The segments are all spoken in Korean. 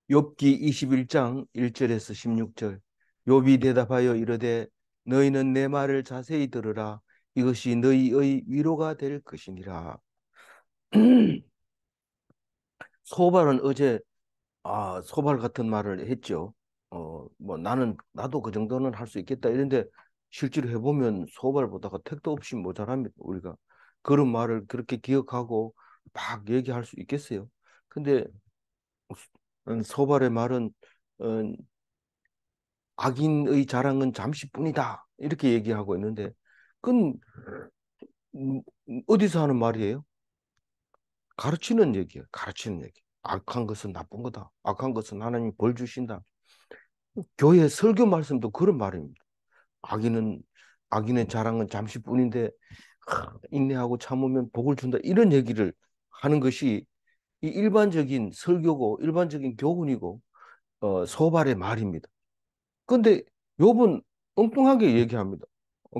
욥기 21장 1절에서 16절. 욥이 대답하여 이르되 너희는 내 말을 자세히 들으라. 이것이 너희의 위로가 될 것이니라. 소발은 어제 소발 같은 말을 했죠. 뭐 나도 그 정도는 할 수 있겠다 이런데 실제로 해보면 소발보다가 택도 없이 모자랍니다. 우리가 그런 말을 그렇게 기억하고 막 얘기할 수 있겠어요. 근데 소발의 말은 어, 악인의 자랑은 잠시뿐이다 이렇게 얘기하고 있는데 그건 음, 어디서 하는 말이에요? 가르치는 얘기예요. 가르치는 얘기. 악한 것은 나쁜 거다. 악한 것은 하나님 벌 주신다. 교회 설교 말씀도 그런 말입니다. 악인은 악인의 자랑은 잠시뿐인데 인내하고 참으면 복을 준다. 이런 얘기를 하는 것이 이 일반적인 설교고 일반적인 교훈이고 소발의 말입니다. 근데 욥은 엉뚱하게 얘기합니다.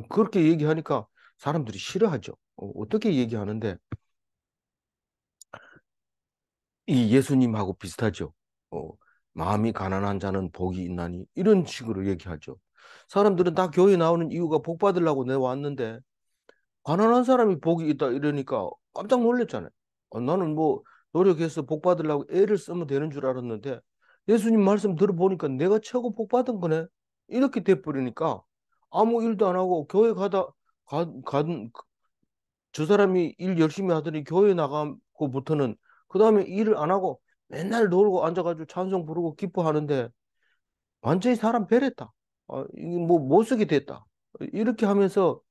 그렇게 얘기하니까 사람들이 싫어하죠. 어떻게 얘기하는데 이 예수님하고 비슷하죠. 어, 마음이 가난한 자는 복이 있나니 이런 식으로 얘기하죠. 사람들은 다 교회 나오는 이유가 복 받으려고 내가 왔는데 가난한 사람이 복이 있다 이러니까 깜짝 놀랐잖아요. 나는 뭐 노력해서 복 받으려고 애를 쓰면 되는 줄 알았는데 예수님 말씀 들어보니까 내가 최고 복 받은 거네. 이렇게 돼버리니까 아무 일도 안 하고 교회 가저 사람이 일 열심히 하더니 교회 나가고부터는 그 다음에 일을 안 하고 맨날 놀고 앉아가지고 찬송 부르고 기뻐하는데 완전히 사람 배렸다. 이게 뭐 못 쓰게 됐다. 이렇게 하면서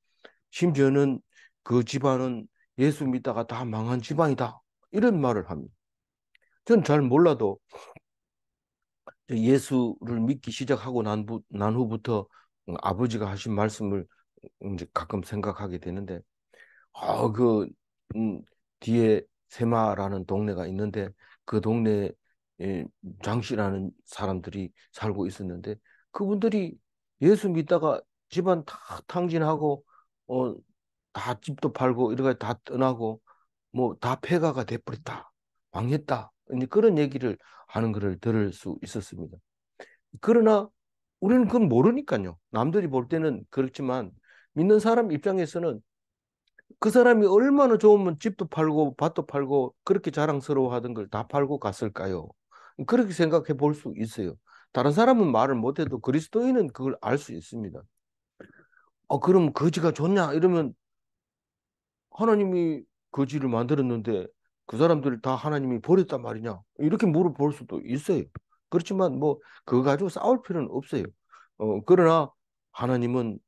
심지어는 그 집안은 예수 믿다가 다 망한 집안이다. 이런 말을 합니다. 전 잘 몰라도 예수를 믿기 시작하고 난 후부터 아버지가 하신 말씀을 이제 가끔 생각하게 되는데 그 음, 뒤에 세마라는 동네가 있는데 그 동네에 장씨라는 사람들이 살고 있었는데 그분들이 예수 믿다가 집안 다 탕진하고 어, 다 집도 팔고 이렇게 다 떠나고 뭐 다 폐가가 돼버렸다. 망했다. 이제 그런 얘기를 하는 것을 들을 수 있었습니다. 그러나 우리는 그건 모르니까요. 남들이 볼 때는 그렇지만 믿는 사람 입장에서는 그 사람이 얼마나 좋으면 집도 팔고 밭도 팔고 그렇게 자랑스러워하던 걸 다 팔고 갔을까요? 그렇게 생각해 볼 수 있어요. 다른 사람은 말을 못해도 그리스도인은 그걸 알 수 있습니다. 그럼 거지가 좋냐? 이러면 하나님이 거지를 만들었는데 그 사람들을 다 하나님이 버렸단 말이냐? 이렇게 물어볼 수도 있어요. 그렇지만 뭐 그거 가지고 싸울 필요는 없어요. 그러나 하나님은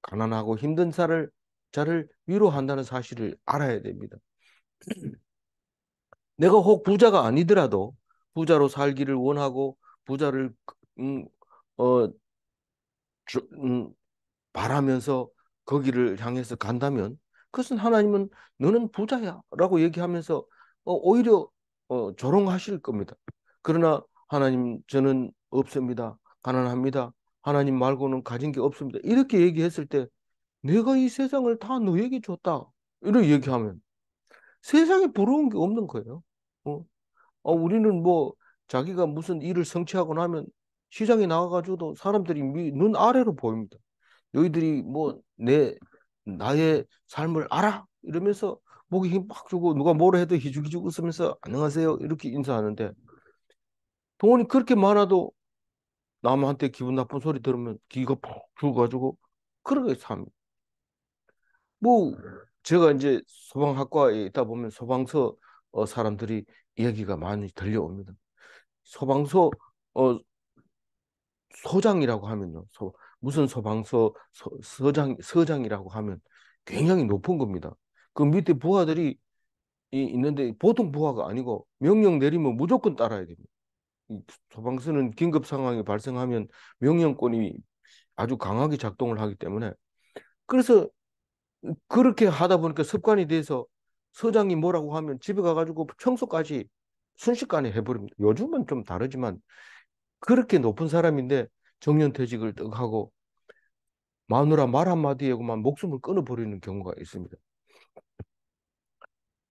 가난하고 힘든 자를 위로한다는 사실을 알아야 됩니다. 내가 혹 부자가 아니더라도 부자로 살기를 원하고 부자를 음, 어, 주- 음, 바라면서 거기를 향해서 간다면 그것은 하나님은 너는 부자야라고 얘기하면서 오히려 조롱하실 겁니다. 그러나 하나님 저는 없습니다. 가난합니다. 하나님 말고는 가진 게 없습니다. 이렇게 얘기했을 때 내가 이 세상을 다 너에게 줬다. 이렇게 얘기하면 세상에 부러운 게 없는 거예요. 어? 우리는 뭐 자기가 무슨 일을 성취하고 나면 시장에 나가가지고도 사람들이 눈 아래로 보입니다. 너희들이 뭐 나의 삶을 알아? 이러면서 목에 힘 빡 주고 누가 뭐라 해도 희죽희죽 웃으면서 안녕하세요 이렇게 인사하는데 돈이 그렇게 많아도 남한테 기분 나쁜 소리 들으면 기가 푹 죽어가지고 그렇게 삽니다. 뭐 제가 이제 소방학과에 있다 보면 소방서 사람들이 이야기가 많이 들려옵니다. 소방서 어, 소장이라고 하면요. 무슨 소방서 서장이라고 하면 굉장히 높은 겁니다. 그 밑에 부하들이 있는데 보통 부하가 아니고 명령 내리면 무조건 따라야 됩니다. 이 소방서는 긴급 상황이 발생하면 명령권이 아주 강하게 작동을 하기 때문에 그래서 그렇게 하다 보니까 습관이 돼서 서장이 뭐라고 하면 집에 가가지고 청소까지 순식간에 해버립니다. 요즘은 좀 다르지만 그렇게 높은 사람인데 정년퇴직을 떡 하고 마누라 말 한마디에만 목숨을 끊어버리는 경우가 있습니다.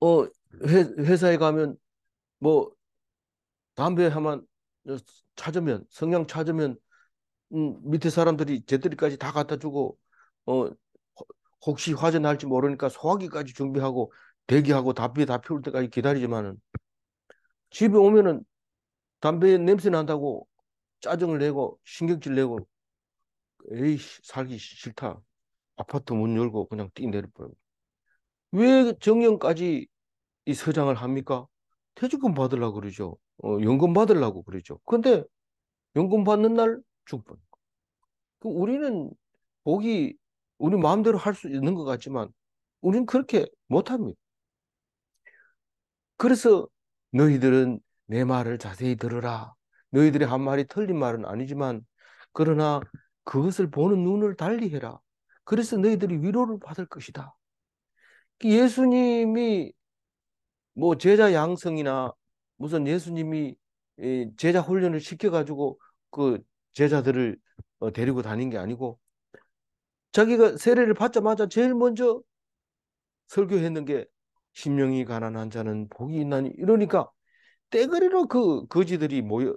어, 회사에 가면 뭐 담배 하면 찾으면 성냥 찾으면 밑에 사람들이 재떨이까지 다 갖다 주고 어 혹시 화재 날지 모르니까 소화기까지 준비하고 대기하고 담배 다 피울 때까지 기다리지만은 집에 오면은 담배 냄새 난다고 짜증을 내고 신경질 내고 에이씨 살기 싫다. 아파트 문 열고 그냥 뛰 내려버려. 왜 정년까지 이 서장을 합니까? 퇴직금 받으려고 그러죠. 연금 받으려고 그러죠. 근데 연금 받는 날 죽번. 그 우리는 복이 우리 마음대로 할 수 있는 것 같지만 우리는 그렇게 못합니다. 그래서 너희들은 내 말을 자세히 들으라. 너희들이 한 말이 틀린 말은 아니지만 그러나 그것을 보는 눈을 달리해라. 그래서 너희들이 위로를 받을 것이다. 예수님이 뭐 제자 양성이나 무슨 예수님이 제자 훈련을 시켜가지고 그 제자들을 데리고 다닌 게 아니고 자기가 세례를 받자마자 제일 먼저 설교했는 게 심령이 가난한 자는 복이 있나니 이러니까 떼거리로 그 거지들이 모여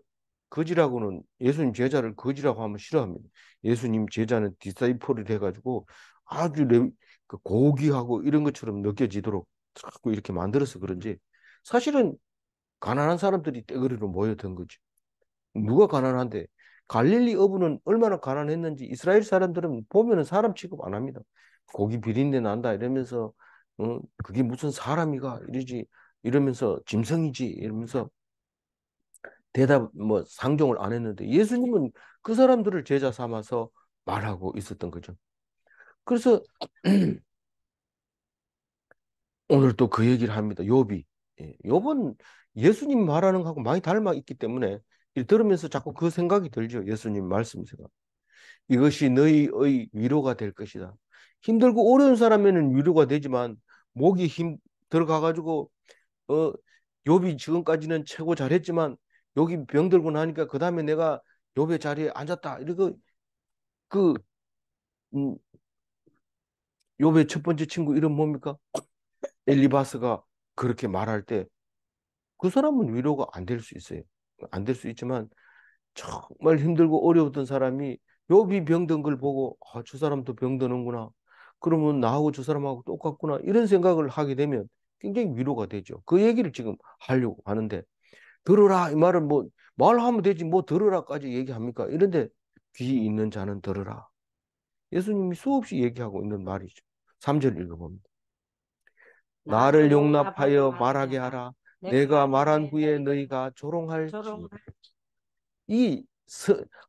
거지라고는 예수님 제자를 거지라고 하면 싫어합니다. 예수님 제자는 디사이플이 돼가지고 아주 그 고귀하고 이런 것처럼 느껴지도록 자꾸 이렇게 만들어서 그런지 사실은 가난한 사람들이 떼거리로 모여든 거죠. 누가 가난한데 갈릴리 어부는 얼마나 가난했는지 이스라엘 사람들은 보면은 사람 취급 안 합니다. 고기 비린내 난다 이러면서 그게 무슨 사람이가 이러지 이러면서 짐승이지 이러면서 대답 뭐 상종을 안 했는데 예수님은 그 사람들을 제자 삼아서 말하고 있었던 거죠. 그래서 오늘 또 그 얘기를 합니다. 욥이. 예, 욥은 예수님 말하는 거하고 많이 닮아 있기 때문에 들으면서 자꾸 그 생각이 들죠. 예수님 말씀 생각. 이것이 너희의 위로가 될 것이다. 힘들고 어려운 사람에는 위로가 되지만 목이 힘 들어가가지고 어 욥이 지금까지는 최고 잘했지만 여기 병들고 나니까 그 다음에 내가 욥의 자리에 앉았다. 이러고 그 음, 욥의 첫 번째 친구 이름 뭡니까? 엘리바스가 그렇게 말할 때 그 사람은 위로가 안 될 수 있어요. 안 될 수 있지만 정말 힘들고 어려웠던 사람이 욥이 병든 걸 보고 아, 저 사람도 병드는구나. 그러면 나하고 저 사람하고 똑같구나. 이런 생각을 하게 되면 굉장히 위로가 되죠. 그 얘기를 지금 하려고 하는데 들으라 이 말은 뭐 말하면 되지 뭐 들으라까지 얘기합니까? 이런데 귀 있는 자는 들으라. 예수님이 수없이 얘기하고 있는 말이죠. 3절 읽어봅니다. 나를 용납하여 말하게 하라. 내가 말한 후에 너희가 조롱할지. 이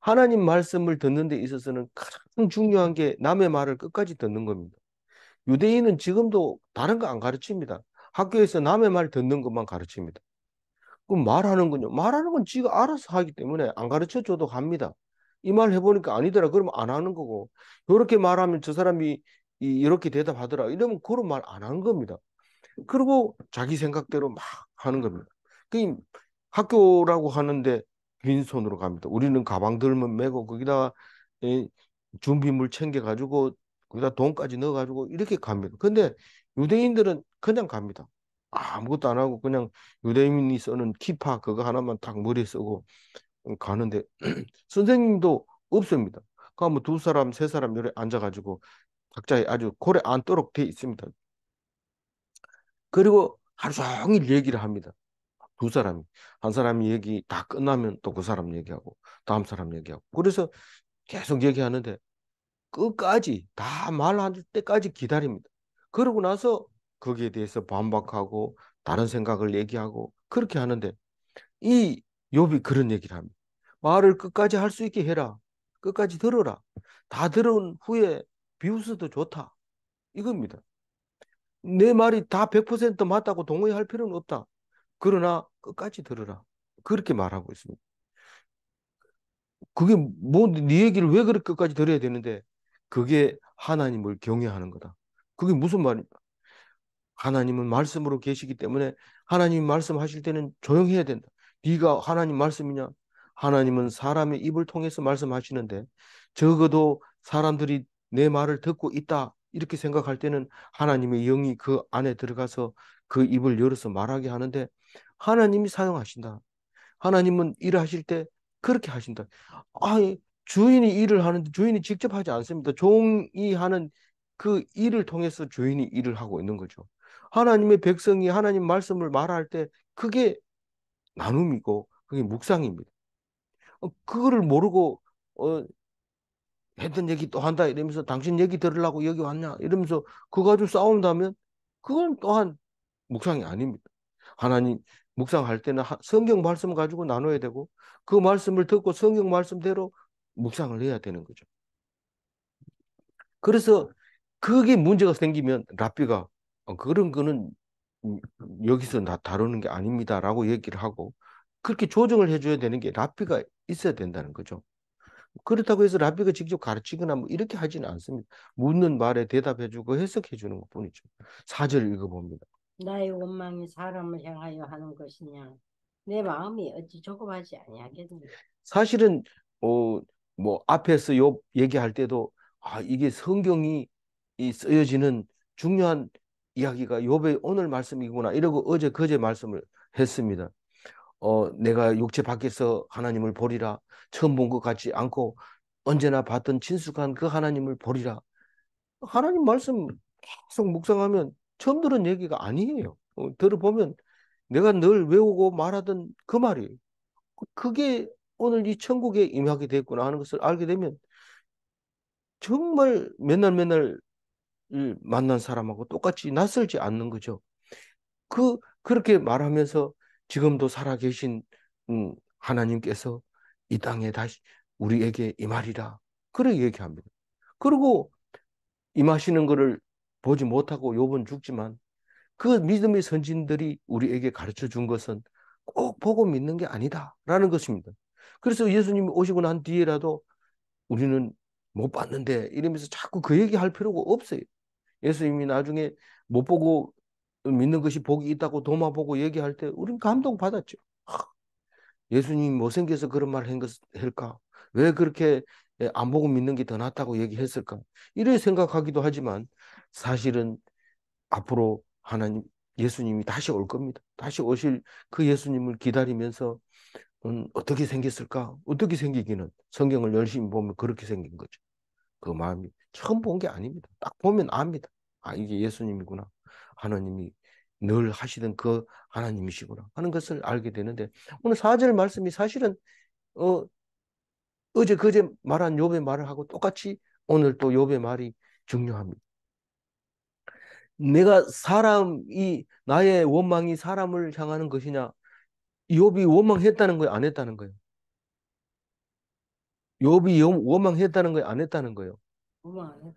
하나님 말씀을 듣는 데 있어서는 가장 중요한 게 남의 말을 끝까지 듣는 겁니다. 유대인은 지금도 다른 거 안 가르칩니다. 학교에서 남의 말 듣는 것만 가르칩니다. 그럼 말하는군요. 말하는 건 지가 알아서 하기 때문에 안 가르쳐 줘도 합니다. 이 말 해보니까 아니더라. 그러면 안 하는 거고. 이렇게 말하면 저 사람이 이렇게 대답하더라. 이러면 그런 말 안 하는 겁니다. 그리고 자기 생각대로 막 하는 겁니다. 그 학교라고 하는데 빈손으로 갑니다. 우리는 가방 들면 메고 거기다 에, 준비물 챙겨가지고 거기다 돈까지 넣어가지고 이렇게 갑니다. 근데 유대인들은 그냥 갑니다. 아무것도 안 하고 그냥 유대인이 쓰는 키파 그거 하나만 딱 머리에 쓰고 가는데 선생님도 없습니다. 그러면 두 사람, 세 사람 이렇게 앉아가지고 각자의 아주 고래 앉도록 돼 있습니다. 그리고 하루 종일 얘기를 합니다. 두 사람이. 한 사람이 얘기 다 끝나면 또 그 사람 얘기하고 다음 사람 얘기하고. 그래서 계속 얘기하는데 끝까지 다 말할 때까지 기다립니다. 그러고 나서 거기에 대해서 반박하고 다른 생각을 얘기하고 그렇게 하는데 이 욥이 그런 얘기를 합니다. 말을 끝까지 할 수 있게 해라. 끝까지 들어라. 다 들은 후에 비웃어도 좋다. 이겁니다. 내 말이 다 100% 맞다고 동의할 필요는 없다. 그러나 끝까지 들으라. 그렇게 말하고 있습니다. 그게 뭐 네 얘기를 왜 그렇게 끝까지 들어야 되는데 그게 하나님을 경외하는 거다. 그게 무슨 말입니까? 하나님은 말씀으로 계시기 때문에 하나님이 말씀하실 때는 조용해야 된다. 네가 하나님 말씀이냐? 하나님은 사람의 입을 통해서 말씀하시는데 적어도 사람들이 내 말을 듣고 있다. 이렇게 생각할 때는 하나님의 영이 그 안에 들어가서 그 입을 열어서 말하게 하는데 하나님이 사용하신다. 하나님은 일하실 때 그렇게 하신다. 아, 주인이 일을 하는데 주인이 직접 하지 않습니다. 종이 하는 그 일을 통해서 주인이 일을 하고 있는 거죠. 하나님의 백성이 하나님 말씀을 말할 때 그게 나눔이고 그게 묵상입니다. 그거를 모르고 했던 얘기 또 한다 이러면서 당신 얘기 들으려고 여기 왔냐 이러면서 그거 가지고 싸운다면 그건 또한 묵상이 아닙니다. 하나님 묵상할 때는 성경 말씀 가지고 나눠야 되고 그 말씀을 듣고 성경 말씀대로 묵상을 해야 되는 거죠. 그래서 그게 문제가 생기면 랍비가 그런 거는 음, 여기서 다루는 게 아닙니다라고 얘기를 하고 그렇게 조정을 해줘야 되는 게 랍비가 있어야 된다는 거죠. 그렇다고 해서 랍비가 직접 가르치거나 뭐 이렇게 하지는 않습니다. 묻는 말에 대답해주고 해석해주는 것뿐이죠. 사절 읽어봅니다. 나의 원망이 사람을 향하여 하는 것이냐? 내 마음이 어찌 조급하지 아니하겠느냐? 사실은 어, 뭐 앞에서 욥 얘기할 때도 이게 성경이 이 쓰여지는 중요한 이야기가 욥의 오늘 말씀이구나 이러고 어제 그제 말씀을 했습니다. 내가 육체 밖에서 하나님을 보리라 처음 본 것 같지 않고 언제나 봤던 친숙한 그 하나님을 보리라. 하나님 말씀 계속 묵상하면 처음 들은 얘기가 아니에요. 들어보면 내가 늘 외우고 말하던 그 말이에요. 그게 오늘 이 천국에 임하게 됐구나 하는 것을 알게 되면 정말 맨날 맨날 만난 사람하고 똑같이 낯설지 않는 거죠. 그렇게 말하면서 지금도 살아계신 하나님께서 이 땅에 다시 우리에게 임하리라. 그렇게 얘기합니다. 그리고 임하시는 것을 보지 못하고 욥은 죽지만 그 믿음의 선진들이 우리에게 가르쳐 준 것은 꼭 보고 믿는 게 아니다라는 것입니다. 그래서 예수님이 오시고 난 뒤에라도 우리는 못 봤는데 이러면서 자꾸 그 얘기할 필요가 없어요. 예수님이 나중에 못 보고 믿는 것이 복이 있다고 도마 보고 얘기할 때 우린 감동받았죠. 예수님이 못생겨서 그런 말을 한 것일까? 왜 그렇게 안 보고 믿는 게 더 낫다고 얘기했을까? 이래 생각하기도 하지만 사실은 앞으로 하나님 예수님이 다시 올 겁니다. 다시 오실 그 예수님을 기다리면서 어떻게 생겼을까? 어떻게 생기기는 성경을 열심히 보면 그렇게 생긴 거죠. 그 마음이 처음 본 게 아닙니다. 딱 보면 압니다. 이게 예수님이구나. 하나님이 늘 하시던 그 하나님이시구나 하는 것을 알게 되는데 오늘 4절 말씀이 사실은 어, 어제 그제 말한 욥의 말을 하고 똑같이 오늘 또 욥의 말이 중요합니다. 내가 사람이 나의 원망이 사람을 향하는 것이냐? 욥이 원망했다는 거예요, 안 했다는 거예요? 욥이 원망했다는 거예요, 안 했다는 거예요? 원망.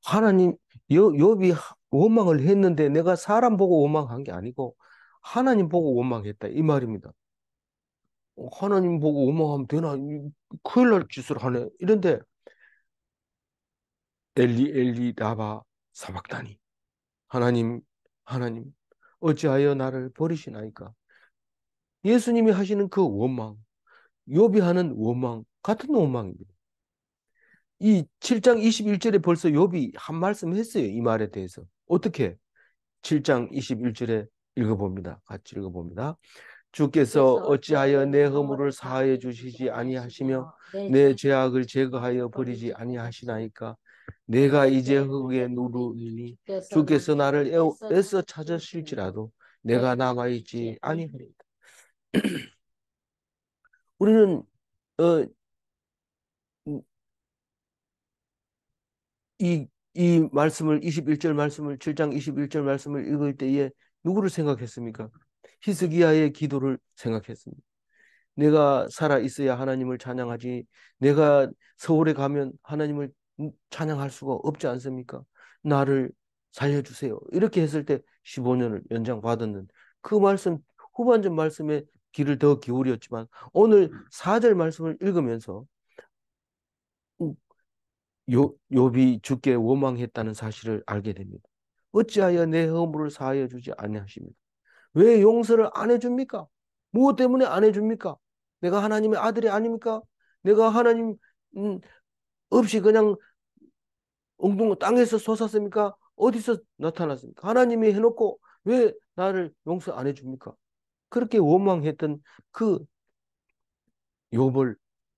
하나님, 욥이 원망을 했는데 내가 사람 보고 원망한 게 아니고 하나님 보고 원망했다. 이 말입니다. 하나님 보고 원망하면 되나? 큰일 날 짓을 하네. 이런데 엘리 엘리 라바 사박다니. 하나님, 하나님, 어찌하여 나를 버리시나이까? 예수님이 하시는 그 원망, 욥이 하는 원망, 같은 원망입니다. 이 7장 21절에 벌써 욥이 한 말씀 했어요. 이 말에 대해서. 어떻게? 7장 21절에 읽어봅니다. 같이 읽어봅니다. 주께서 어찌하여 내 허물을 사하여 주시지 아니하시며 내 죄악을 제거하여 버리지 아니하시나이까? 내가 이제 흙에 누르니 주께서 나를 애써 찾으실지라도 내가 남아있지 아니하리이다. 우리는 어, 이 말씀을 21절 말씀을 7장 21절 말씀을 읽을 때에 누구를 생각했습니까? 히스기야의 기도를 생각했습니다. 내가 살아 있어야 하나님을 찬양하지. 내가 서울에 가면 하나님을 찬양할 수가 없지 않습니까? 나를 살려주세요. 이렇게 했을 때 15년을 연장받았는 그 말씀, 후반전 말씀에 귀를 더 기울였지만 오늘 4절 말씀을 읽으면서 욥이 주께 원망했다는 사실을 알게 됩니다. 어찌하여 내 허물을 사하여 주지 아니하십니까? 왜 용서를 안 해줍니까? 무엇 때문에 안 해줍니까? 내가 하나님의 아들이 아닙니까? 내가 하나님 음, 없이 그냥 엉뚱 땅에서 솟았습니까? 어디서 나타났습니까? 하나님이 해놓고 왜 나를 용서 안 해줍니까? 그렇게 원망했던 그 욥을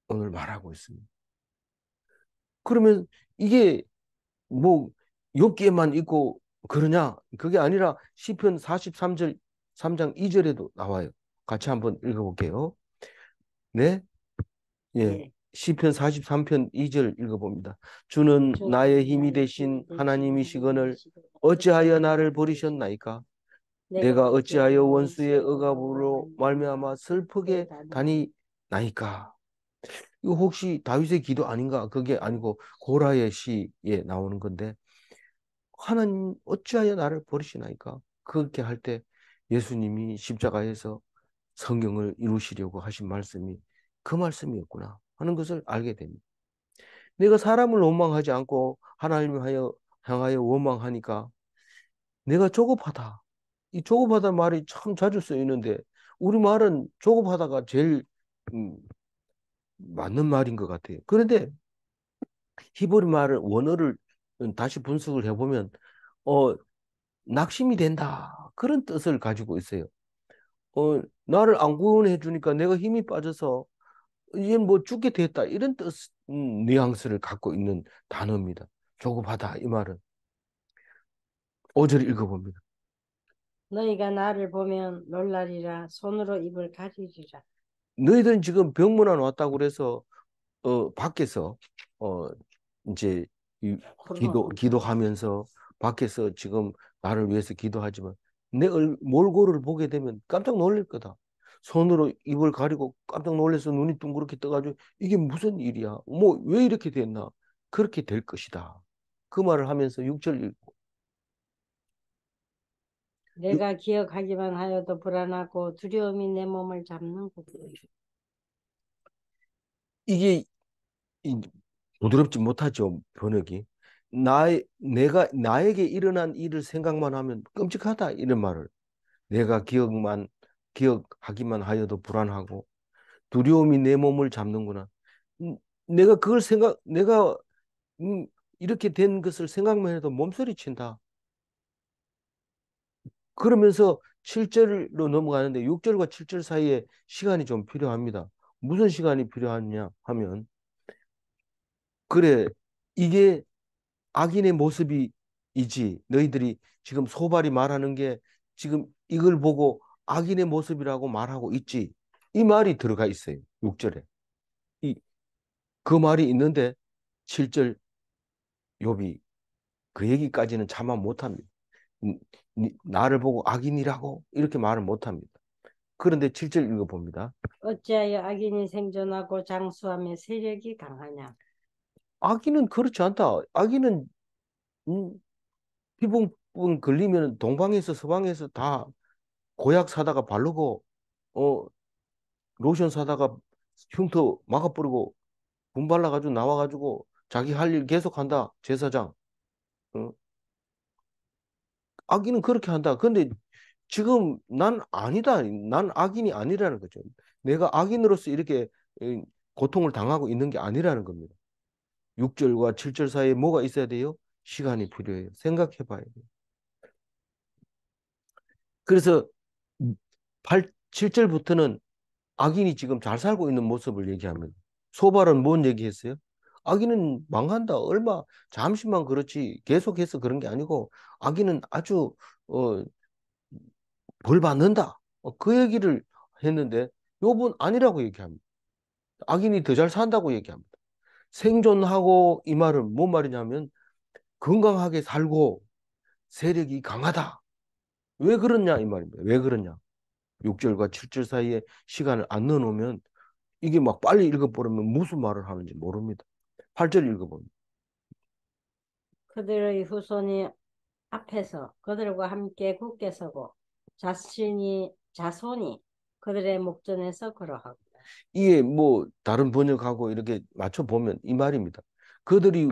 오늘 말하고 있습니다. 그러면 이게 뭐 욥기에만 있고 그러냐? 그게 아니라 시편 43절 3장 2절에도 나와요. 같이 한번 읽어볼게요. 네, 예. 예. 시편 43편 2절 읽어봅니다. 주는 나의 주는 힘이 나의 되신 힘이 되신 하나님이시거늘 하나님이시고 어찌하여 어찌하여 나를 나를 버리셨나이까. 버리셨나이까? 내가 내가 어찌하여 어찌하여 원수의 원수의 억압으로 억압으로 말미암아 슬프게 슬프게 다니니. 다니나이까? 이거 혹시 다윗의 기도 아닌가? 그게 아니고 고라의 시에 나오는 건데 하나님 어찌하여 나를 버리시나이까? 그렇게 할 때 예수님이 십자가에서 성경을 이루시려고 하신 말씀이 그 말씀이었구나 하는 것을 알게 됩니다. 내가 사람을 원망하지 않고 하나님을 향하여 원망하니까 내가 조급하다. 이 조급하다 말이 참 자주 쓰이는데 우리 말은 조급하다가 제일 음, 맞는 말인 것 같아요. 그런데 히브리 말을 원어를 다시 분석을 해보면 어, 낙심이 된다. 그런 뜻을 가지고 있어요. 나를 안 구원해 주니까 내가 힘이 빠져서 이제 뭐 죽게 됐다. 이런 뜻, 뉘앙스를 갖고 있는 단어입니다. 조급하다. 이 말은. 5절 읽어봅니다. 너희가 나를 보면 놀라리라. 손으로 입을 가리리라. 너희들은 지금 병문안 왔다고 그래서, 밖에서, 어, 이제, 기도하면서 밖에서 지금 나를 위해서 기도하지만 내 몰골을 보게 되면 깜짝 놀랄 거다. 손으로 입을 가리고 깜짝 놀라서 눈이 둥그렇게 떠가지고 이게 무슨 일이야? 뭐, 왜 이렇게 됐나? 그렇게 될 것이다. 그 말을 하면서 6절 내가 기억하기만 하여도 불안하고 두려움이 내 몸을 잡는구나. 이게 이- 부드럽지 못하죠, 번역이. 나에게 일어난 일을 생각만 하면 끔찍하다, 이런 말을. 내가 기억하기만 하여도 불안하고, 두려움이 내 몸을 잡는구나. 음, 내가, 음, 이렇게 된 것을 생각만 해도 몸서리 친다. 그러면서 7절로 넘어가는데 6절과 7절 사이에 시간이 좀 필요합니다. 무슨 시간이 필요하냐 하면, 그래, 이게 악인의 모습이지. 너희들이 지금 소발이 말하는 게 지금 이걸 보고 악인의 모습이라고 말하고 있지. 이 말이 들어가 있어요. 6절에. 이, 그 말이 있는데 7절 욥이 그 얘기까지는 참아 못합니다. 나를 보고 악인이라고 이렇게 말을 못합니다. 그런데 7절 읽어봅니다. 어찌하여 악인이 생존하고 장수하며 세력이 강하냐. 악인은 그렇지 않다. 악인은 음, 피부병 걸리면 동방에서 서방에서 다 고약 사다가 바르고 어 로션 사다가 흉터 막아버리고 분 발라가지고 나와가지고 자기 할 일 계속한다. 제사장. 어? 악인은 그렇게 한다. 근데 지금 난 아니다. 난 악인이 아니라는 거죠. 내가 악인으로서 이렇게 고통을 당하고 있는 게 아니라는 겁니다. 6절과 7절 사이에 뭐가 있어야 돼요? 시간이 필요해요. 생각해 봐야 돼요. 그래서 7절부터는 악인이 지금 잘 살고 있는 모습을 얘기합니다. 소발은 뭔 얘기했어요? 악인은 망한다. 잠시만 그렇지. 계속해서 그런 게 아니고 악인은 아주 어, 벌 받는다. 그 얘기를 했는데 요번 아니라고 얘기합니다. 악인이 더 잘 산다고 얘기합니다. 생존하고 이 말은 뭔 말이냐면 건강하게 살고 세력이 강하다. 왜 그러냐 이 말입니다. 왜 그러냐? 6절과 7절 사이에 시간을 안 넣어놓으면 이게 막 빨리 읽어버리면 무슨 말을 하는지 모릅니다. 8절 읽어봅니다. 그들의 후손이 앞에서 그들과 함께 굳게 서고 자손이 그들의 목전에서 걸어가고. 이게 뭐 다른 번역하고 이렇게 맞춰보면 이 말입니다. 그들이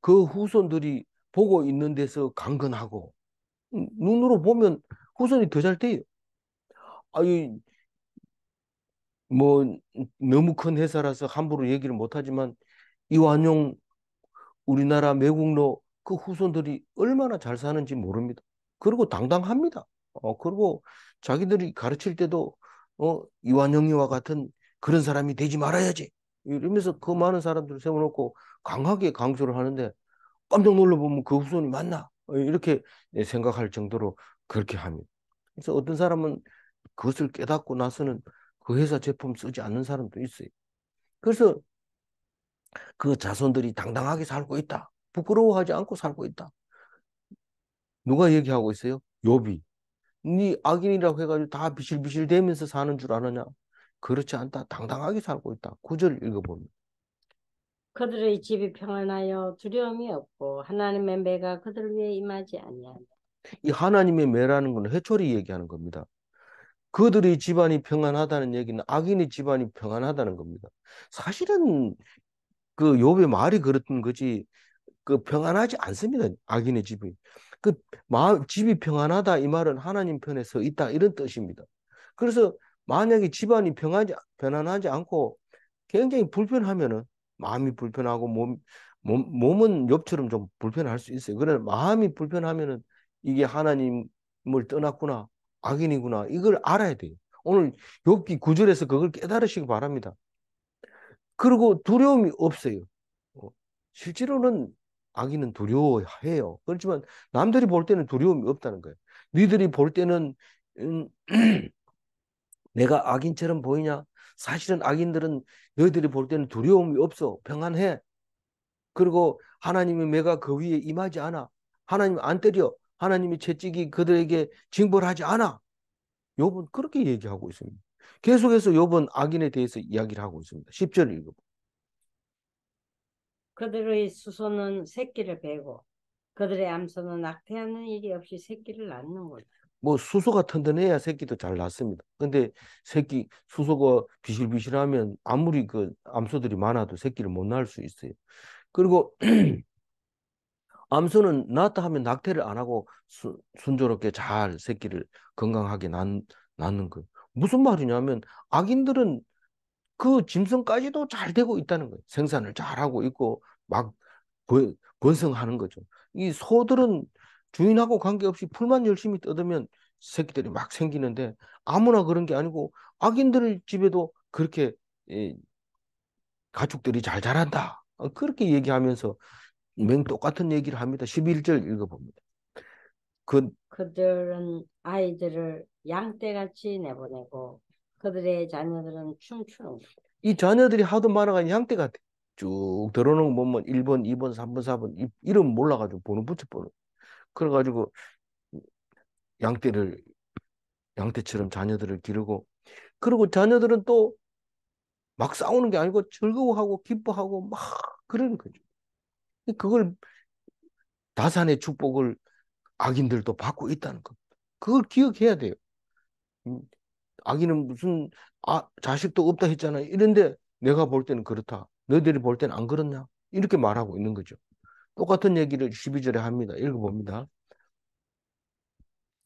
그 후손들이 보고 있는 데서 강건하고 눈으로 보면 후손이 더 잘 돼요. 아유, 뭐 너무 큰 회사라서 함부로 얘기를 못하지만 이완용 우리나라 매국노 그 후손들이 얼마나 잘 사는지 모릅니다. 그리고 당당합니다. 그리고 자기들이 가르칠 때도 이완용이와 같은 그런 사람이 되지 말아야지. 이러면서 그 많은 사람들을 세워놓고 강하게 강조를 하는데 깜짝 놀라보면 그 후손이 맞나? 이렇게 생각할 정도로 그렇게 합니다. 그래서 어떤 사람은 그것을 깨닫고 나서는 그 회사 제품 쓰지 않는 사람도 있어요. 그래서 그 자손들이 당당하게 살고 있다. 부끄러워하지 않고 살고 있다. 누가 얘기하고 있어요? 욥이. 네 악인이라고 해가지고 다 비실비실 대면서 사는 줄 아느냐? 그렇지 않다. 당당하게 살고 있다. 구절 읽어보면. 그들의 집이 평안하여 두려움이 없고 하나님의 매가 그들 위에 임하지 아니하며. 이 하나님의 매라는 건 해초리 얘기하는 겁니다. 그들의 집안이 평안하다는 얘기는 악인의 집안이 평안하다는 겁니다. 사실은 그 욥의 말이 그렇던 거지 그 평안하지 않습니다. 악인의 집이. 그 집이 평안하다 이 말은 하나님 편에 서 있다 이런 뜻입니다. 그래서 만약에 집안이 편안하지 않고 굉장히 불편하면은 마음이 불편하고 몸은 욥처럼 좀 불편할 수 있어요. 그러나 마음이 불편하면은 이게 하나님을 떠났구나. 악인이구나. 이걸 알아야 돼요. 오늘 욥기 9절에서 그걸 깨달으시기 바랍니다. 그리고 두려움이 없어요. 어, 실제로는 악인은 두려워해요. 그렇지만 남들이 볼 때는 두려움이 없다는 거예요. 니들이 볼 때는 음, 내가 악인처럼 보이냐? 사실은 악인들은 너희들이 볼 때는 두려움이 없어. 평안해. 그리고 하나님의 매가 그 위에 임하지 않아. 하나님 안 때려. 하나님의 채찍이 그들에게 징벌하지 않아. 욥은 그렇게 얘기하고 있습니다. 계속해서 욥은 악인에 대해서 이야기를 하고 있습니다. 10절 읽어. 그들의 수소는 새끼를 베고 그들의 암소는 낙태하는 일이 없이 새끼를 낳는구나. 뭐 수소가 튼튼해야 새끼도 잘 낳습니다. 근데 수소가 비실비실하면 아무리 그 암소들이 많아도 새끼를 못 낳을 수 있어요. 그리고 암소는 낳았다 하면 낙태를 안 하고 순조롭게 잘 새끼를 건강하게 낳는 거예요. 무슨 말이냐면 악인들은 그 짐승까지도 잘 되고 있다는 거예요. 생산을 잘 하고 있고 막 번성하는 거죠. 이 소들은 주인하고 관계없이 풀만 열심히 뜯으면 새끼들이 막 생기는데 아무나 그런 게 아니고 악인들 집에도 그렇게 이, 가축들이 잘 자란다. 그렇게 얘기하면서 맹 똑같은 얘기를 합니다. 11절 읽어봅니다. 그, 그들은 아이들을 양떼같이 내보내고 그들의 자녀들은 춤추는 것. 이 자녀들이 하도 많아가 양떼 같아. 쭉 들어오는 거 보면 1번, 2번, 3번, 4번 이름 몰라가지고 번호 붙여보는. 그래가지고 양떼를 양떼처럼 자녀들을 기르고 그리고 자녀들은 또 막 싸우는 게 아니고 즐거워하고 기뻐하고 막 그러는 거죠. 그걸 다산의 축복을 악인들도 받고 있다는 겁니다. 그걸 기억해야 돼요. 음, 악인은 무슨 자식도 없다 했잖아요. 이런데 내가 볼 때는 그렇다. 너희들이 볼 때는 안 그렇냐? 이렇게 말하고 있는 거죠. 똑같은 얘기를 12절에 합니다. 읽어봅니다.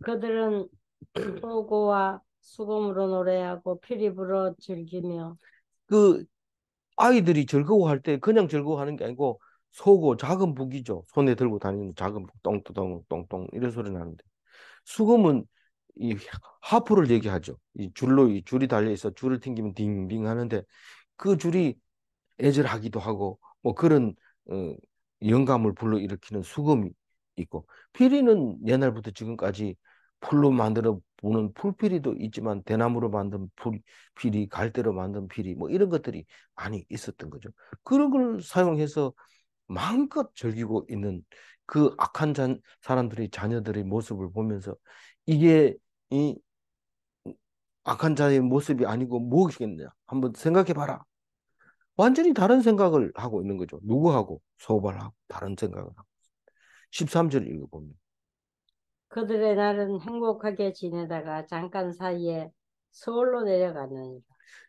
그들은 소고와 수금으로 노래하고 피리 불어 즐기며. 그 아이들이 즐거워할 때 그냥 즐거워하는 게 아니고 소고 작은 북이죠. 손에 들고 다니는 작은 북 똥똥 똥똥 이런 소리 나는데 수금은 이 하프를 얘기하죠. 이 줄이 달려 있어 줄을 튕기면 딩딩 하는데 그 줄이 애절하기도 하고 뭐 그런 어, 영감을 불러일으키는 수금이 있고 피리는 옛날부터 지금까지 풀로 만들어 보는 풀피리도 있지만 대나무로 만든 피리, 갈대로 만든 피리 뭐 이런 것들이 많이 있었던 거죠. 그런 걸 사용해서 마음껏 즐기고 있는 그 악한 사람들의 자녀들의 모습을 보면서 이게 이 악한 자의 모습이 아니고 무엇이겠냐 한번 생각해 봐라. 완전히 다른 생각을 하고 있는 거죠. 누구하고? 소발하고 다른 생각을 하고. 13절 읽어봅니다. 그들의 날은 행복하게 지내다가 잠깐 사이에 서울로 내려가느니라.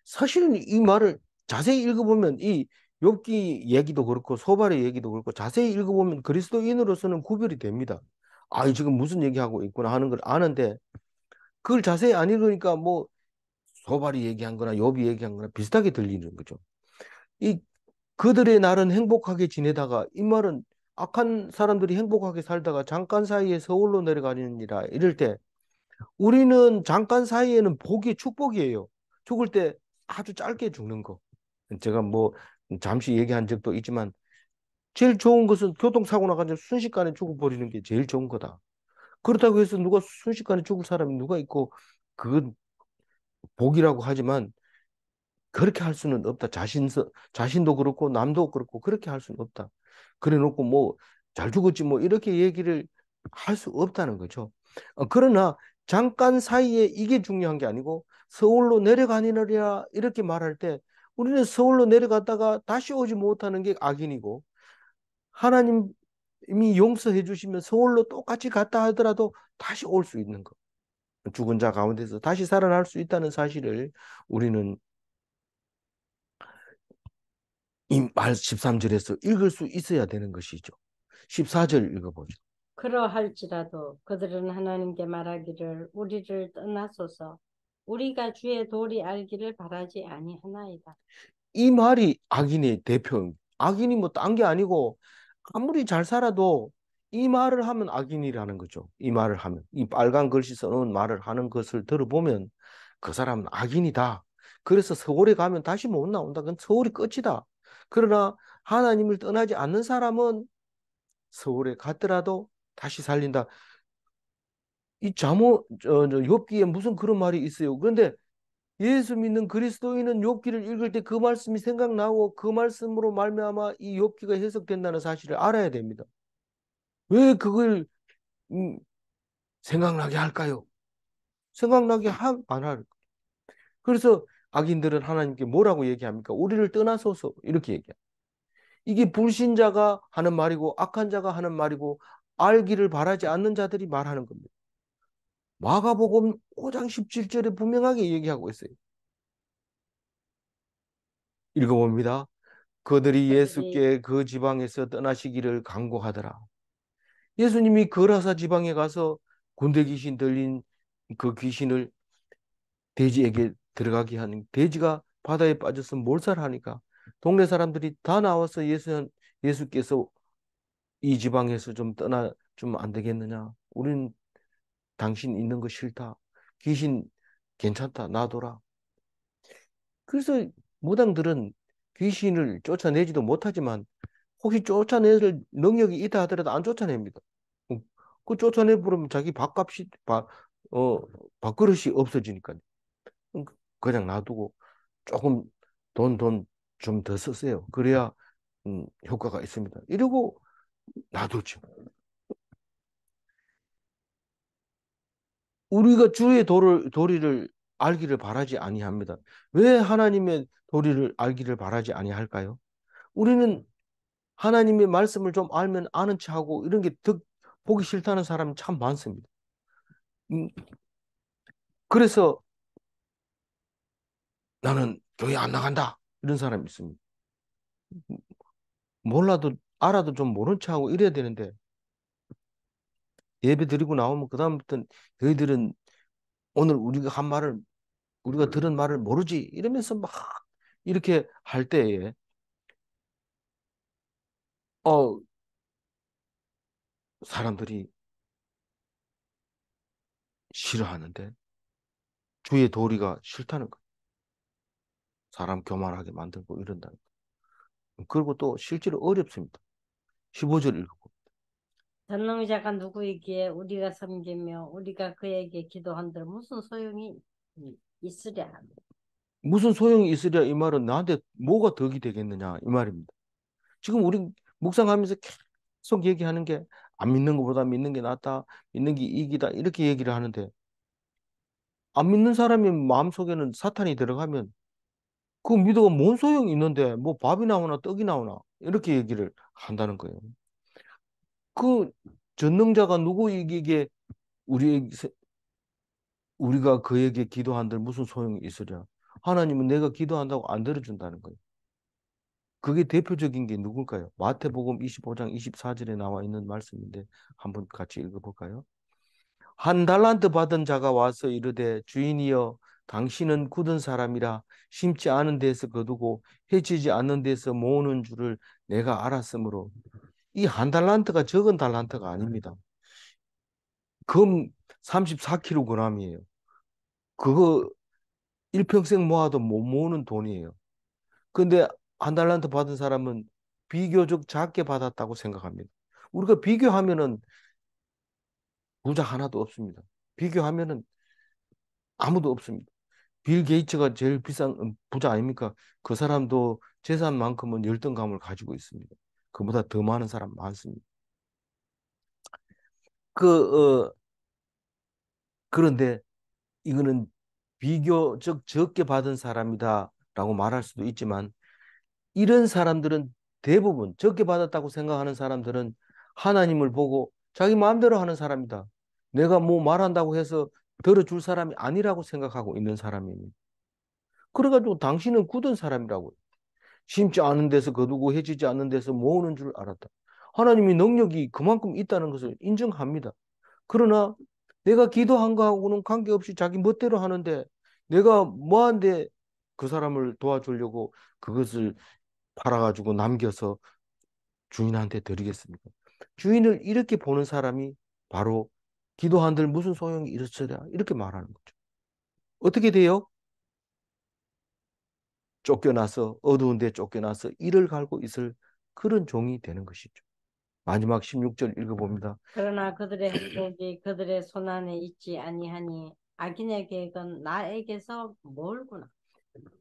사실은 이 말을 자세히 읽어보면 이 욥기 얘기도 그렇고 소발의 얘기도 그렇고 자세히 읽어보면 그리스도인으로서는 구별이 됩니다. 아, 지금 무슨 얘기하고 있구나 하는 걸 아는데 그걸 자세히 안 읽으니까 뭐 소발이 얘기한 거나 욥이 얘기한 거나 비슷하게 들리는 거죠. 이 그들의 날은 행복하게 지내다가 이 말은 악한 사람들이 행복하게 살다가 잠깐 사이에 서울로 내려가느니라 이럴 때 우리는 잠깐 사이에는 복이 축복이에요. 죽을 때 아주 짧게 죽는 거. 제가 뭐 잠시 얘기한 적도 있지만 제일 좋은 것은 교통사고 나가지고 순식간에 죽어버리는 게 제일 좋은 거다. 그렇다고 해서 누가 순식간에 죽을 사람이 누가 있고 그건 복이라고 하지만 그렇게 할 수는 없다. 자신도 그렇고 남도 그렇고 그렇게 할 수는 없다. 그래 놓고 뭐 잘 죽었지 뭐 이렇게 얘기를 할 수 없다는 거죠. 그러나 잠깐 사이에 이게 중요한 게 아니고 서울로 내려가니라 이렇게 말할 때 우리는 서울로 내려갔다가 다시 오지 못하는 게 악인이고 하나님이 용서해 주시면 서울로 똑같이 갔다 하더라도 다시 올 수 있는 거. 죽은 자 가운데서 다시 살아날 수 있다는 사실을 우리는 이 말 13절에서 읽을 수 있어야 되는 것이죠. 14절 읽어보죠. 그러할지라도 그들은 하나님께 말하기를 우리를 떠나소서 우리가 주의 도리 알기를 바라지 아니하나이다. 이 말이 악인의 대표입니다. 악인이 뭐 딴 게 아니고 아무리 잘 살아도 이 말을 하면 악인이라는 거죠. 이 말을 하면. 이 빨간 글씨 써놓은 말을 하는 것을 들어보면 그 사람은 악인이다. 그래서 서울에 가면 다시 못 나온다. 그건 서울이 끝이다. 그러나 하나님을 떠나지 않는 사람은 서울에 갔더라도 다시 살린다. 이 욥기에 무슨 그런 말이 있어요. 그런데 예수 믿는 그리스도인은 욥기를 읽을 때 그 말씀이 생각나고 그 말씀으로 말미암아 이 욥기가 해석된다는 사실을 알아야 됩니다. 왜 그걸 음, 생각나게 할까요? 생각나게 안 할. 그래서 악인들은 하나님께 뭐라고 얘기합니까? 우리를 떠나소서 이렇게 얘기해요. 이게 불신자가 하는 말이고 악한 자가 하는 말이고 알기를 바라지 않는 자들이 말하는 겁니다. 마가복음 5장 17절에 분명하게 얘기하고 있어요. 읽어봅니다. 그들이 그들이 예수께 그 지방에서 떠나시기를 간구하더라. 예수님이 거라사 지방에 가서 군대 귀신 들린 그 귀신을 돼지에게 들어가게 하는 돼지가 바다에 빠져서 몰살하니까 동네 사람들이 다 나와서 예수께서 이 지방에서 좀 떠나 좀 안 되겠느냐? 우린 당신 있는 거 싫다. 귀신 괜찮다. 놔둬라. 그래서 무당들은 귀신을 쫓아내지도 못하지만 혹시 쫓아낼 능력이 있다 하더라도 안 쫓아냅니다. 그 쫓아내 버리면 자기 어, 밥그릇이 없어지니까요. 그냥 놔두고 조금 돈 좀 더 쓰세요. 그래야 효과가 있습니다. 이러고 놔두죠. 우리가 주의 도리를 알기를 바라지 아니합니다. 왜 하나님의 도리를 알기를 바라지 아니할까요? 우리는 하나님의 말씀을 좀 알면 아는 척하고 이런 게 보기 싫다는 사람이 참 많습니다. 음, 그래서 나는 교회 안 나간다. 이런 사람이 있습니다. 몰라도 알아도 좀 모른 척하고 이래야 되는데 예배 드리고 나오면 그다음부터 너희들은 오늘 우리가 들은 말을 모르지 이러면서 막 이렇게 할 때에 어 사람들이 싫어하는데 주의 도리가 싫다는 거. 사람 교만하게 만들고 이런다. 그리고 또 실제로 어렵습니다. 15절 읽고 전능자가 누구이기에 우리가 섬기며 우리가 그에게 기도한들 무슨 소용이 있으랴. 무슨 소용이 있으랴 이 말은 나한테 뭐가 덕이 되겠느냐 이 말입니다. 지금 우리 묵상하면서 계속 얘기하는 게 안 믿는 것보다 믿는 게 낫다. 믿는 게 이익이다. 이렇게 얘기를 하는데 안 믿는 사람의 마음속에는 사탄이 들어가면 그 믿어가 뭔 소용이 있는데 뭐 밥이 나오나 떡이 나오나 이렇게 얘기를 한다는 거예요. 그 전능자가 누구이기에 우리 우리가 그에게 기도한들 무슨 소용이 있으랴. 하나님은 내가 기도한다고 안 들어준다는 거예요. 그게 대표적인 게 누굴까요? 마태복음 25장 24절에 나와 있는 말씀인데 한번 같이 읽어볼까요? 한 달란트 받은 자가 와서 이르되 주인이여 당신은 굳은 사람이라 심지 않은 데서 거두고 해치지 않는 데서 모으는 줄을 내가 알았으므로 이 한 달란트가 적은 달란트가 아닙니다. 금 34kg이에요. 그거 일평생 모아도 못 모으는 돈이에요. 근데 한 달란트 받은 사람은 비교적 작게 받았다고 생각합니다. 우리가 비교하면은 부자 하나도 없습니다. 비교하면은 아무도 없습니다. 빌 게이츠가 제일 비싼 부자 아닙니까? 그 사람도 재산만큼은 열등감을 가지고 있습니다. 그보다 더 많은 사람 많습니다. 그, 그런데 이거는 비교적 적게 받은 사람이다라고 말할 수도 있지만 이런 사람들은 대부분 적게 받았다고 생각하는 사람들은 하나님을 보고 자기 마음대로 하는 사람이다. 내가 뭐 말한다고 해서 들어줄 사람이 아니라고 생각하고 있는 사람입니다. 그래가지고 당신은 굳은 사람이라고. 심지 않은 데서 거두고 해지지 않는 데서 모으는 줄 알았다. 하나님이 능력이 그만큼 있다는 것을 인정합니다. 그러나 내가 기도한 거하고는 관계없이 자기 멋대로 하는데 내가 뭐한데 그 사람을 도와주려고 그것을 팔아가지고 남겨서 주인한테 드리겠습니까? 주인을 이렇게 보는 사람이 바로 기도한들 무슨 소용이 있으랴 이렇게 말하는 거죠. 어떻게 돼요? 쫓겨나서 어두운 데 쫓겨나서 이를 갈고 있을 그런 종이 되는 것이죠. 마지막 16절 읽어봅니다. 그러나 그들의 행복이 그들의 손안에 있지 아니하니 악인의 계획은 나에게서 멀구나.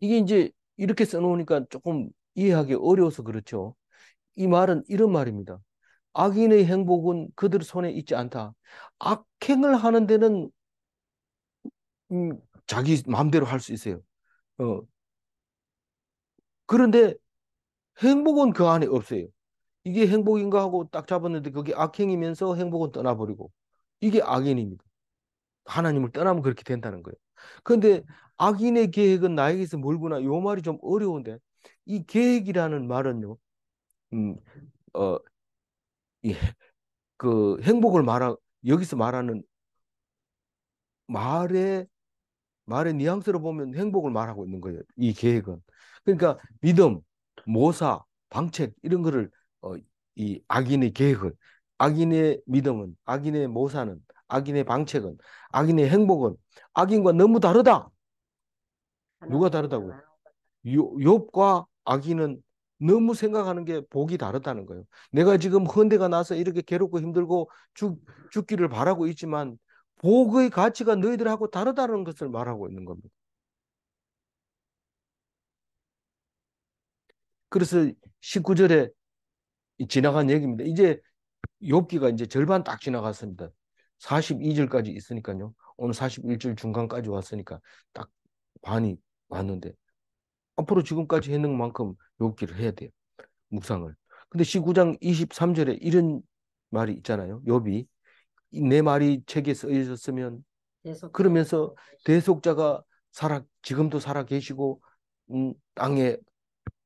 이게 이제 이렇게 써놓으니까 조금 이해하기 어려워서 그렇죠. 이 말은 이런 말입니다. 악인의 행복은 그들 손에 있지 않다. 악행을 하는 데는 자기 마음대로 할 수 있어요. 어, 그런데 행복은 그 안에 없어요. 이게 행복인가 하고 딱 잡았는데 그게 악행이면서 행복은 떠나버리고 이게 악인입니다. 하나님을 떠나면 그렇게 된다는 거예요. 그런데 악인의 계획은 나에게서 멀구나. 요 말이 좀 어려운데 이 계획이라는 말은요. 음, 어, 이, 그 행복을 여기서 말하는 말의 말의 뉘앙스로 보면 행복을 말하고 있는 거예요. 이 계획은. 그러니까 믿음, 모사, 방책 이런 거를 이 악인의 계획을 악인의 믿음은 악인의 모사는 악인의 방책은 악인의 행복은 악인과 너무 다르다. 누가 하나님보다 다르다고요? 나은 욥과 악인은 너무 생각하는 게 복이 다르다는 거예요. 내가 지금 헌대가 나서 이렇게 괴롭고 힘들고 죽기를 바라고 있지만 복의 가치가 너희들하고 다르다는 것을 말하고 있는 겁니다. 그래서 19절에 지나간 얘기입니다. 이제 욥기가 이제 절반 딱 지나갔습니다. 42절까지 있으니까요. 오늘 41절 중간까지 왔으니까 딱 반이 왔는데 앞으로 지금까지 했는 만큼 욥기를 해야 돼요. 묵상을. 근데 19장 23절에 이런 말이 있잖아요. 욥이 내 말이 책에 쓰여졌으면 계속자가 그러면서 대속자가 지금도 살아 계시고 땅에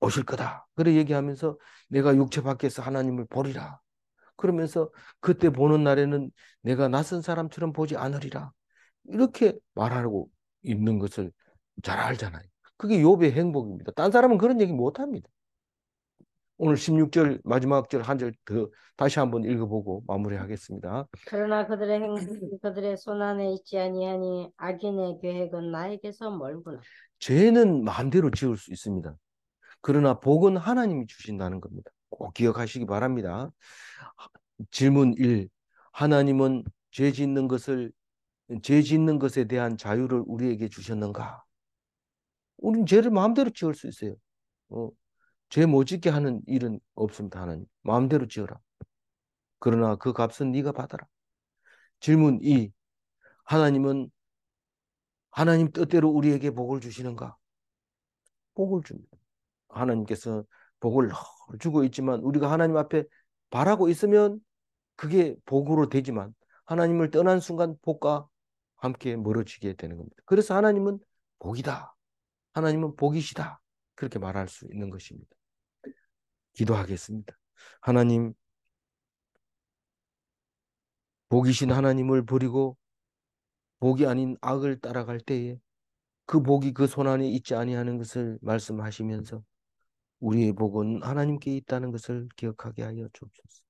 오실 거다. 그래 얘기하면서 내가 육체 밖에서 하나님을 보리라. 그러면서 그때 보는 날에는 내가 낯선 사람처럼 보지 않으리라. 이렇게 말하고 있는 것을 잘 알잖아요. 그게 욥의 행복입니다. 딴 사람은 그런 얘기 못 합니다. 오늘 16절 마지막 절 한 절 더 다시 한번 읽어보고 마무리하겠습니다. 그러나 그들의 행복이 그들의 손안에 있지 아니하니 악인의 계획은 나에게서 멀구나. 죄는 마음대로 지을 수 있습니다. 그러나 복은 하나님이 주신다는 겁니다. 꼭 기억하시기 바랍니다. 질문 1. 하나님은 죄 짓는 것에 대한 자유를 우리에게 주셨는가? 우리는 죄를 마음대로 지을 수 있어요. 어, 죄 못 짓게 하는 일은 없습니다. 하나님. 마음대로 지어라. 그러나 그 값은 네가 받아라. 질문 2. 하나님은 하나님 뜻대로 우리에게 복을 주시는가? 복을 줍니다. 하나님께서 복을 주고 있지만 우리가 하나님 앞에 바라고 있으면 그게 복으로 되지만 하나님을 떠난 순간 복과 함께 멀어지게 되는 겁니다. 그래서 하나님은 복이다. 하나님은 복이시다. 그렇게 말할 수 있는 것입니다. 기도하겠습니다. 하나님, 복이신 하나님을 버리고 복이 아닌 악을 따라갈 때에 그 복이 그 손안에 있지 아니하는 것을 말씀하시면서 우리의 복은 하나님께 있다는 것을 기억하게 하여 주옵소서.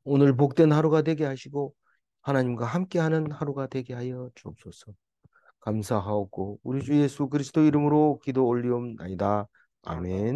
오늘 복된 하루가 되게 하시고 하나님과 함께하는 하루가 되게 하여 주옵소서. 감사하고 우리 주 예수 그리스도 이름으로 기도 올리옵나이다. 아멘. 아멘.